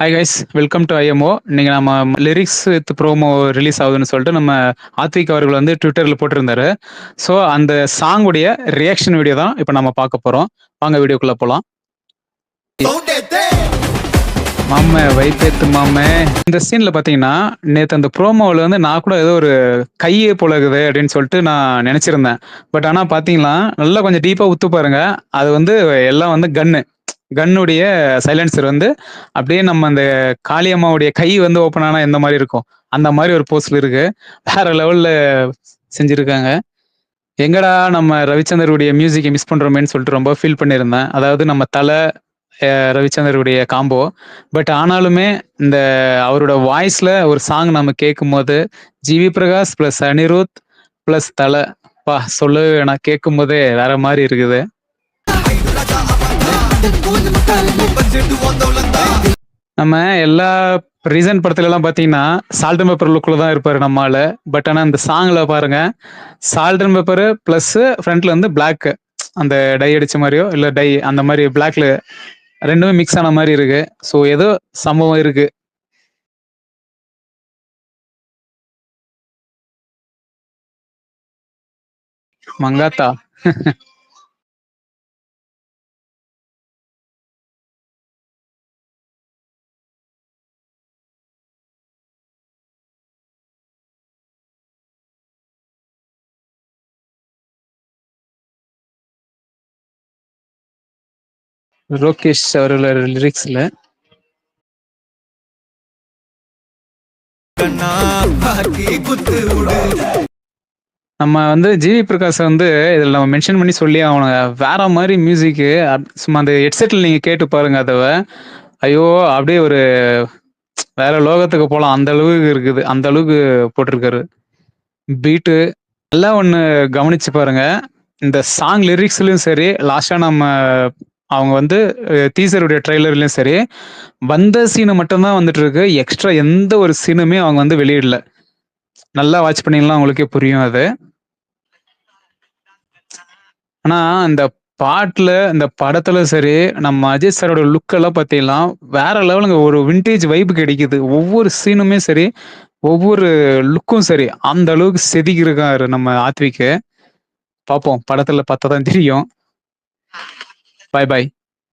Hi guys, welcome to IMO. இன்னைக்கு நம்ம lyrics with promo release ஆகுதுன்னு சொல்லிட்டு நம்ம ஆத்விக் அவர்கள் வந்து ட்விட்டரில் போட்டிருந்தாரு. ஸோ அந்த சாங்குடைய ரியாக்ஷன் வீடியோ தான் இப்போ நம்ம பார்க்க போகிறோம். வாங்க வீடியோக்குள்ளே போகலாம். மாமே வைப்பேத்து மாமே, இந்த சீனில் பார்த்தீங்கன்னா நேற்று அந்த ப்ரோமோவில் வந்து நான் கூட ஏதோ ஒரு கையே போலகுது அப்படின்னு சொல்லிட்டு நான் நினச்சிருந்தேன். பட் ஆனால் பார்த்தீங்கன்னா நல்லா கொஞ்சம் டீப்பாக உத்து பாருங்க, அது வந்து எல்லாம் வந்து கன்னுடைய சைலன்சர் வந்து அப்படியே நம்ம அந்த காளியம்மாவுடைய கை வந்து ஓப்பன் ஆனா எந்த மாதிரி இருக்கும் அந்த மாதிரி ஒரு போஸ்ட்ல இருக்கு. வேற லெவல்ல செஞ்சிருக்காங்க. எங்கடா நம்ம ரவிச்சந்தருடைய மியூசிக்கை மிஸ் பண்றோமேன்னு சொல்லிட்டு ரொம்ப ஃபீல் பண்ணியிருந்தேன். அதாவது நம்ம தலை ரவிச்சந்தருடைய காம்போ. பட் ஆனாலுமே இந்த அவரோட வாய்ஸ்ல ஒரு சாங் நம்ம கேட்கும் போது ஜிவி பிரகாஷ் பிளஸ் அனிருத் பிளஸ் தலை பா சொல்லவே வேணாம், கேட்கும் போதே வேற மாதிரி இருக்குது. நம்ம எல்லா ரீசன்ட் படத்துல எல்லாம் பாத்தீங்கன்னா சால்ட் அண்ட் பேப்பர் லுக்ல தான் இருப்பாரு நம்மால. பட் ஆனா இந்த சாங்ல பாருங்க, சால்ட் அண்ட் பேப்பர் பிளஸ் ஃப்ரண்ட்ல வந்து பிளாக், அந்த டை அடிச்ச மாதிரியோ இல்ல டை அந்த மாதிரி பிளாக்ல ரெண்டுமே மிக்ஸ் ஆன மாதிரி இருக்கு. ஸோ ஏதோ சம்பவம் இருக்கு. மங்காத்தா லோகேஷ் அவர்களோட லிரிக்ஸ்ல நம்ம வந்து ஜிவி பிரகாஷ் வந்து இதில் நம்ம மென்ஷன் பண்ணி சொல்லி ஆகணுங்க. வேற மாதிரி மியூசிக்கு. சும்மா அந்த ஹெட்செட்டில் நீங்கள் கேட்டு பாருங்க அதவை. ஐயோ அப்படியே ஒரு வேற லோகத்துக்கு போகலாம், அந்த அளவுக்கு இருக்குது, அந்த அளவுக்கு போட்டிருக்காரு பீட்டு. எல்லாம் ஒன்று கவனிச்சு பாருங்க, இந்த சாங் லிரிக்ஸ்லையும் சரி, லாஸ்ட்டாக நம்ம அவங்க வந்து டீசருடைய ட்ரெய்லர்லையும் சரி, வந்த சீனு மட்டும்தான் வந்துட்டு இருக்கு. எக்ஸ்ட்ரா எந்த ஒரு சீனுமே அவங்க வந்து வெளியிடல. நல்லா வாட்ச் பண்ணீங்கன்னா உங்களுக்கே புரியும் அது. ஆனா இந்த பாட்டுல இந்த படத்துல சரி, நம்ம அஜித் சாரோட லுக் எல்லாம் பார்த்தீங்கன்னா வேற லெவலுங்க. ஒரு விண்டேஜ் வைப்பு கிடைக்குது. ஒவ்வொரு சீனுமே சரி, ஒவ்வொரு லுக்கும் சரி, அந்த அளவுக்கு செதுக்கியிருக்காரு நம்ம ஆத்விக்கு. பார்ப்போம், படத்துல பார்த்தா தான் தெரியும். பாய் பாய்.